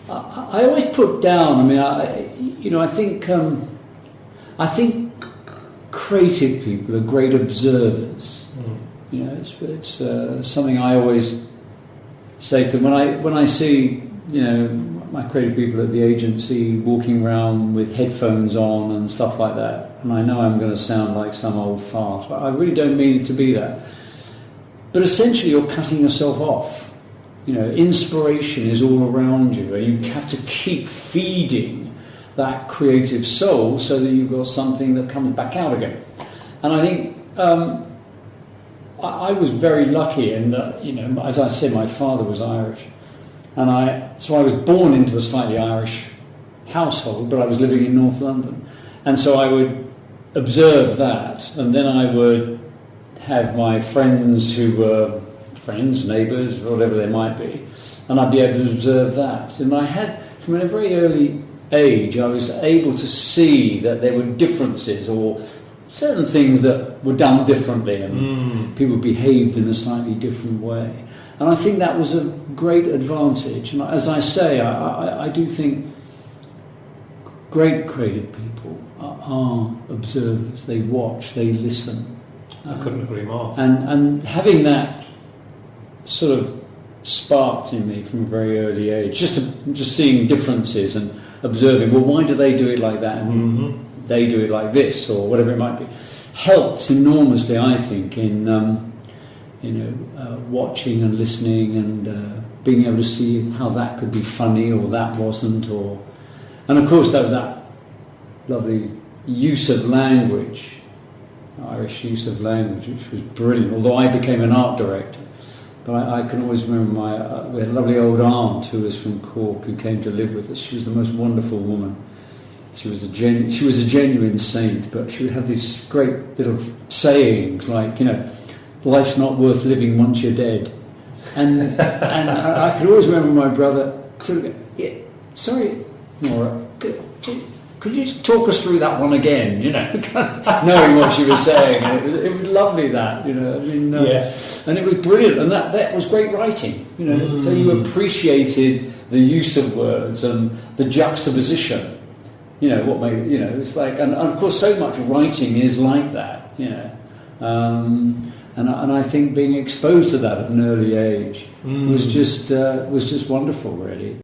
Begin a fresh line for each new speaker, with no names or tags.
I always put down. I mean, I think creative people are great observers. You know, it's something I always say to them when I see, you know, my creative people at the agency walking around with headphones on and stuff like that, and I know I'm going to sound like some old fart. I really don't mean it to be that. But essentially, you're cutting yourself off. You know, inspiration is all around you, and you have to keep feeding that creative soul so that you've got something that comes back out again. And I think I was very lucky in that, you know, as I said, my father was Irish, and so I was born into a slightly Irish household, but I was living in North London, and so I would observe that, and then I would have my friends who were friends, neighbours, whatever they might be, and I'd be able to observe that. And I had, from a very early age, I was able to see that there were differences or certain things that were done differently and people behaved in a slightly different way. And I think that was a great advantage. And as I say, I do think great creative people are observers. They watch, they listen.
I couldn't agree more.
And having that sort of sparked in me from a very early age, just seeing differences and observing, well, why do they do it like that and they do it like this, or whatever it might be, helped enormously, I think, in watching and listening and being able to see how that could be funny or that wasn't, and of course there was that lovely use of language, Irish use of language, which was brilliant, although I became an art director. But I can always remember we had a lovely old aunt who was from Cork who came to live with us. She was the most wonderful woman. She was a genuine saint, but she would have these great little sayings like, you know, life's not worth living once you're dead. And I could always remember my brother sort of, yeah, sorry, Nora, could you just talk us through that one again, you know, knowing what she was saying. And it was lovely, that, you know, I mean, and it was brilliant, and that was great writing, you know, so you appreciated the use of words and the juxtaposition, you know, what made, you know, it's like, and of course so much writing is like that, you know, and I think being exposed to that at an early age was just wonderful, really.